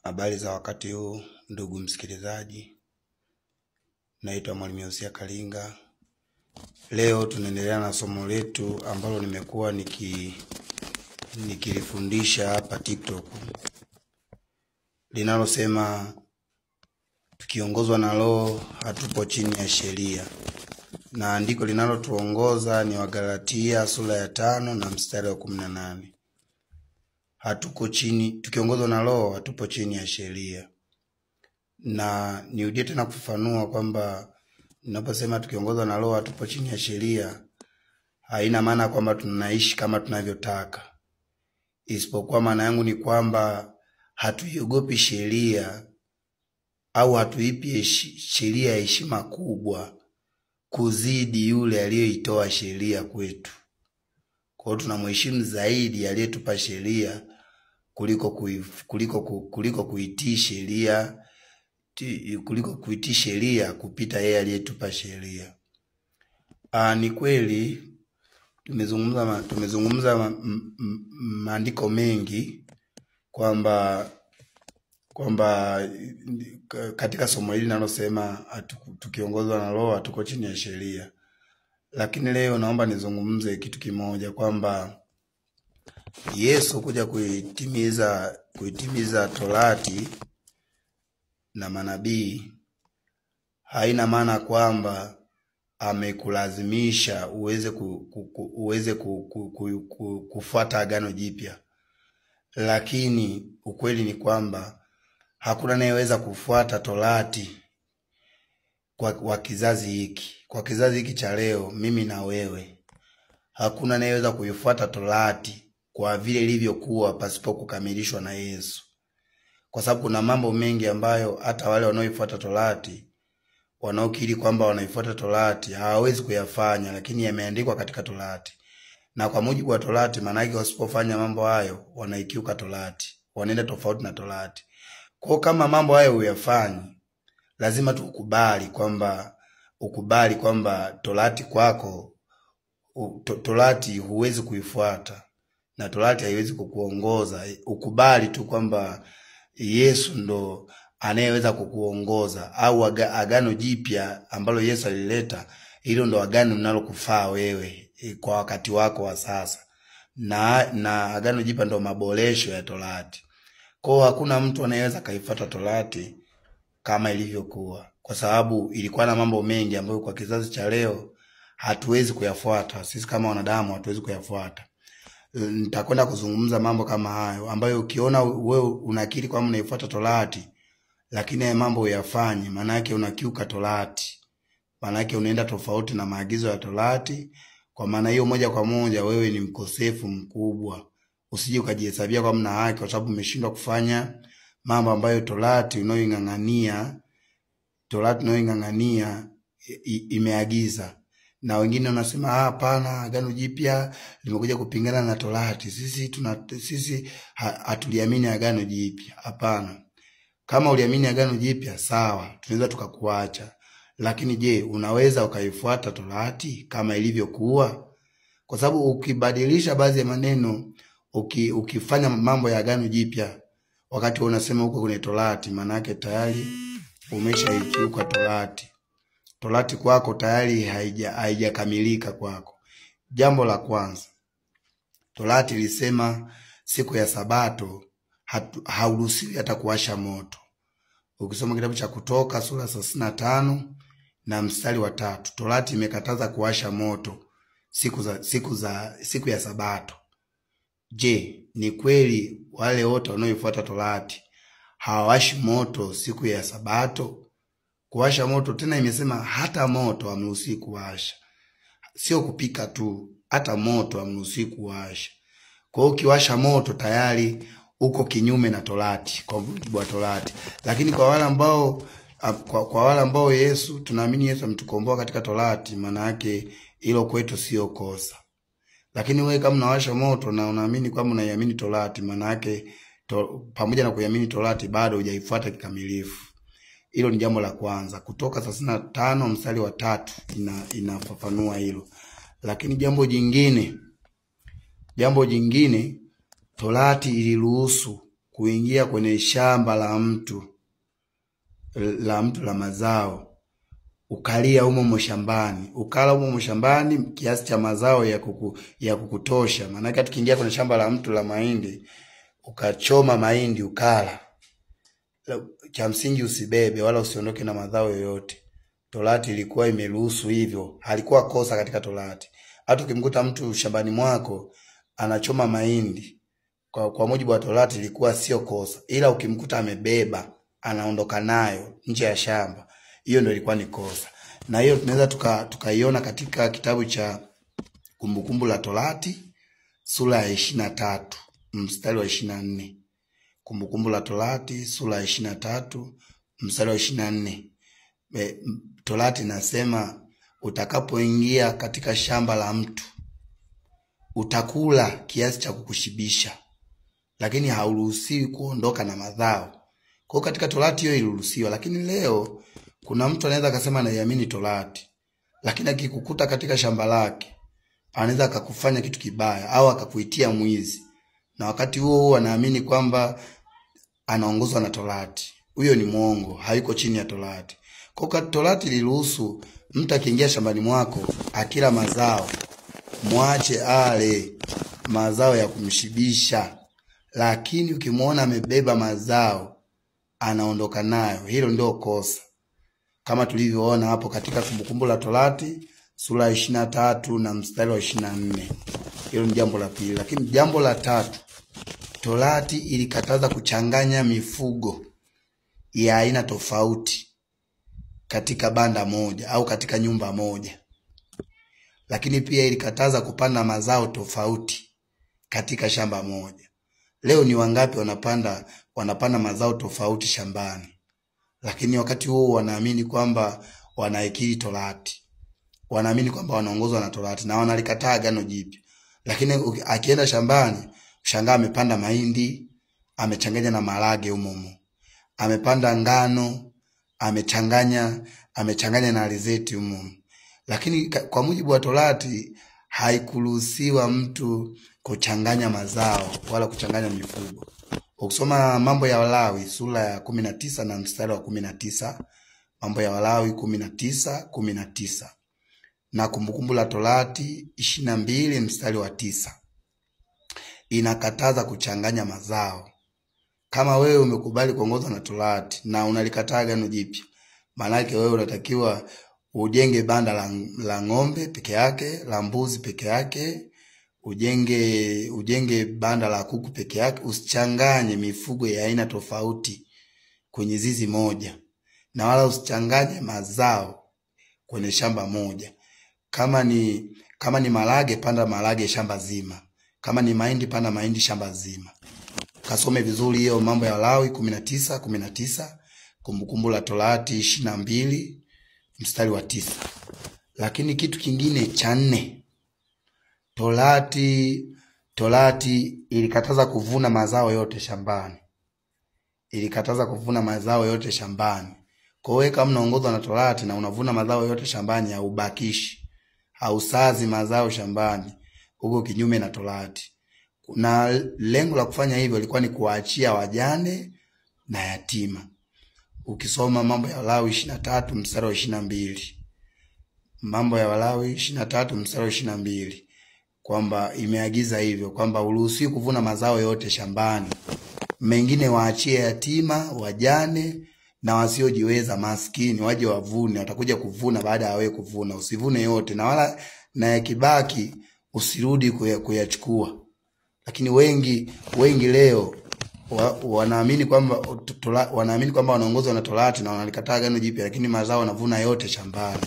Habari za wakati huu ndugu msikilizaji, naitwa Mwalimu Yosia Kalinga. Leo tunaendelea na somo letu ambalo nimekuwa nikilifundisha hapa TikTok, linalosema tukiongozwa na Roho hatupo chini ya sheria. Na andiko linalotuongoza ni Wagalatia sura ya 5 na mstari wa 18. Tukiongozwa na Roho hatupo chini ya sheria. Na niudie tena kufafanua kwamba ninaposema tukiongozwa na Roho hatupo chini ya sheria, haina maana kwamba tunaishi kama tunavyotaka. Isipokuwa maana yangu ni kwamba hatuiogopi sheria au hatuipi sheria heshima kubwa kuzidi yule aliyeitoa sheria kwetu. Kwa hiyo tunamheshimu zaidi aliyetupa sheria kuliko kuitii sheria, kupita yeye aliyetupa sheria. Ni kweli tumezungumza maandiko mengi kwamba katika somo hili linalosema tukiongozwa na Roho hatuko chini ya sheria. Lakini leo naomba nizungumze kitu kimoja, kwamba Yesu kuja kuitimiza Torati na manabii haina maana kwamba amekulazimisha uweze kufuata Agano Jipya. Lakini ukweli ni kwamba hakuna anayeweza kufuata Torati kwa kizazi hiki. Kwa kizazi hiki cha leo, mimi na wewe, hakuna anayeweza kuifuata Torati kwa vile ilivyokuwa pasipo kukamilishwa na Yesu. Kwa sababu kuna mambo mengi ambayo hata wale wanaoifuata Torati, wanaokiri kwamba wanaifuata Torati, hawawezi kuyafanya, lakini yameandikwa katika Torati. Na kwa mujibu wa Torati, maana yake wasipofanya mambo hayo wanaikiuka Torati, wanaenda tofauti na Torati. Kwa kama mambo hayo huyafanyi, lazima tukubali kwamba Torati kwako, Torati huwezi kuifuata na Torati haiwezi kukuongoza. Ukubali tu kwamba Yesu ndo anayeweza kukuongoza, au Agano Jipya ambalo Yesu alileta, hilo ndo agano linalokufaa wewe kwa wakati wako wa sasa. Na Agano Jipya ndo maboresho ya Torati. Kwa hakuna mtu anayeweza kaifuata Torati kama ilivyokuwa, kwa sababu ilikuwa na mambo mengi ambayo kwa kizazi cha leo hatuwezi kuyafuata. Sisi kama wanadamu hatuwezi kuyafuata. Nitakwenda kuzungumza mambo kama hayo ambayo ukiona wewe unakiri kwamba unaifuata Torati, lakini mambo uyafanye, maana yake unakiuka Torati. Maana yake unaenda tofauti na maagizo ya Torati. Kwa maana hiyo, moja kwa moja wewe ni mkosefu mkubwa. Usije ukajihesabia kwa mna haki kwa sababu umeshindwa kufanya mambo ambayo Torati unayoingangania imeagiza. Na wengine wanasema hapana, Agano Jipya limekuja kupingana na Torati. Sisi hatuliamini Agano Jipya. Hapana. Kama uliamini Agano Jipya, sawa, tunaweza tukakuacha. Lakini je, unaweza ukaifuata Torati kama ilivyokuwa? Kwa sababu ukibadilisha baadhi ya maneno, ukifanya mambo ya Agano Jipya wakati unasema huko kwenye Torati, maana yake tayari umeshaikiuka Torati. Torati kwako tayari haijakamilika kwako. Jambo la kwanza, Torati ilisema siku ya Sabato hauruhusiwi hata kuwasha moto. Ukisoma kitabu cha Kutoka sura 35 na mstari wa 3, Torati imekataza kuwasha moto siku ya Sabato. Je, ni kweli wale wote wanaoifuata Torati hawawashi moto siku ya Sabato? Kuwasha moto, tena imesema hata moto hamruhusiwi kuwasha. Sio kupika tu, hata moto hamruhusiwi kuwasha. Kwa hiyo ukiwasha moto tayari uko kinyume na Torati, kwa mujibu wa Torati. Lakini kwa wale ambao Yesu, tunaamini Yesu ametukomboa katika Torati, maana yake hilo kwetu sio kosa. Lakini wewe kama unawasha moto na unaamini kwamba unaiamini Torati, maana yake pamoja na kuiamini Torati bado hujaifuata kikamilifu. Hilo ni jambo la kwanza. Kutoka 35 mstari wa 3 inafafanua hilo. Lakini jambo jingine, Torati iliruhusu kuingia kwenye shamba la mtu la mazao, ukalia umo shambani, ukala umo shambani kiasi cha mazao ya kukutosha. Maana yake tukiingia kwenye shamba la mtu la mahindi, ukachoma mahindi ukala, cha msingi usibebe wala usiondoke na mazao yoyote. Torati ilikuwa imeruhusu hivyo, halikuwa kosa katika Torati. Hata ukimkuta mtu shambani mwako anachoma mahindi, kwa mujibu wa Torati ilikuwa sio kosa, ila ukimkuta amebeba anaondoka nayo nje ya shamba, hiyo ndio ilikuwa ni kosa. Na hiyo tunaweza tukaiona katika kitabu cha Kumbukumbu la Torati sura ya 23 mstari wa 24. Kumbukumbu la Torati sura ya 23 mstari wa 24. Torati inasema utakapoingia katika shamba la mtu utakula kiasi cha kukushibisha, lakini hauruhusiwi kuondoka na mazao. Kwa katika Torati hiyo iliruhusiwa, lakini leo kuna mtu anaweza akasema anaiamini Torati, lakini akikukuta katika shamba lake anaweza akakufanya kitu kibaya au akakuitia mwizi, na wakati huo anaamini kwamba anaongozwa na Torati. Huyo ni muongo, hayuko chini ya Torati. Kwa Torati iliruhusu mtu akiingia shambani mwako akila mazao, mwache ale mazao ya kumshibisha, lakini ukimuona amebeba mazao anaondoka nayo, hilo ndio kosa, kama tulivyoona hapo katika Kumbukumbu la Torati sura ya 23 na mstari wa 24. Hilo ni jambo la pili. Lakini jambo la tatu, Torati ilikataza kuchanganya mifugo ya aina tofauti katika banda moja au katika nyumba moja. Lakini pia ilikataza kupanda mazao tofauti katika shamba moja. Leo ni wangapi wanapanda mazao tofauti shambani, lakini wakati huo wanaamini kwamba wanaikiri Torati, wanaamini kwamba wanaongozwa na Torati na wanalikataa Agano Jipya. Lakini akienda shambani, ushangaa amepanda mahindi, amechanganya na maharage humo, amepanda ngano, amechanganya na alizeti humo. Lakini kwa mujibu wa Torati haikuruhusiwa mtu kuchanganya mazao wala kuchanganya mifugo. Ukisoma Mambo ya Walawi sura ya 19 na mstari wa 19, Mambo ya Walawi 19:19, na Kumbukumbu la Torati 22 mstari wa 9, inakataza kuchanganya mazao. Kama wewe umekubali kuongozwa na Torati na unalikataa Agano Jipya, maana yake wewe unatakiwa ujenge banda la ng'ombe peke yake, la mbuzi peke yake, ujenge banda la kuku peke yake. Usichanganye mifugo ya aina tofauti kwenye zizi moja, na wala usichanganye mazao kwenye shamba moja. Kama ni maharage, panda maharage shamba zima. Kama ni mahindi, panda mahindi shamba zima. Kasome vizuri hiyo Mambo ya Walawi 19:19, Kumbukumbu la Torati 22 mstari wa 9. Lakini kitu kingine cha 4, Torati ilikataza kuvuna mazao yote shambani. Ilikataza kuvuna mazao yote shambani. Kwa hiyo kama unaongozwa na Torati na unavuna mazao yote shambani, haubakishi, hausazi mazao shambani, uko kinyume na Torati. Na lengo la kufanya hivyo ilikuwa ni kuwaachia wajane na yatima. Ukisoma Mambo ya Walawi 23 mstari wa 22, Mambo ya Walawi 23 mstari wa 22, kwamba imeagiza hivyo kwamba uruhusiwi kuvuna mazao yote shambani, mengine waachie yatima, wajane na wasiojiweza, maskini, waje wavune. Watakuja kuvuna baada ya wewe kuvuna. Usivune yote, na wala na yakibaki usirudi kuyachukua. Lakini wengi leo wanaamini kwamba wanaongozwa na Torati na wanalikataa Agano Jipya, lakini mazao wanavuna yote shambani.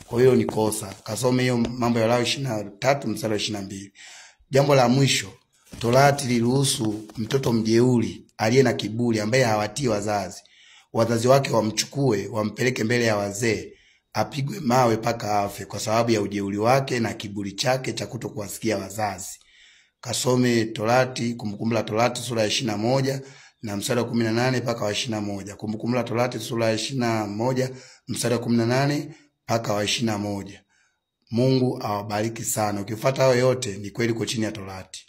Kwa hiyo ni kosa. Kasome hiyo Mambo ya Walawi 23 mstari wa 22. Jambo la mwisho, Torati iliruhusu mtoto mjeuri aliye na kiburi, ambaye hawatii wazazi wake wamchukue, wampeleke mbele ya wazee, apigwe mawe paka afe kwa sababu ya ujeuri wake na kiburi chake cha kutokuwasikia wazazi. Kasome Torati, Kumbukumbu la Torati sura ya 21 na mstari wa 18 mpaka wa 21. Kumbukumbu la Torati sura ya 21 mstari wa 18 mpaka wa 21. Mungu awabariki sana. Ukifuata hayo yote, ni kweli uko chini ya Torati.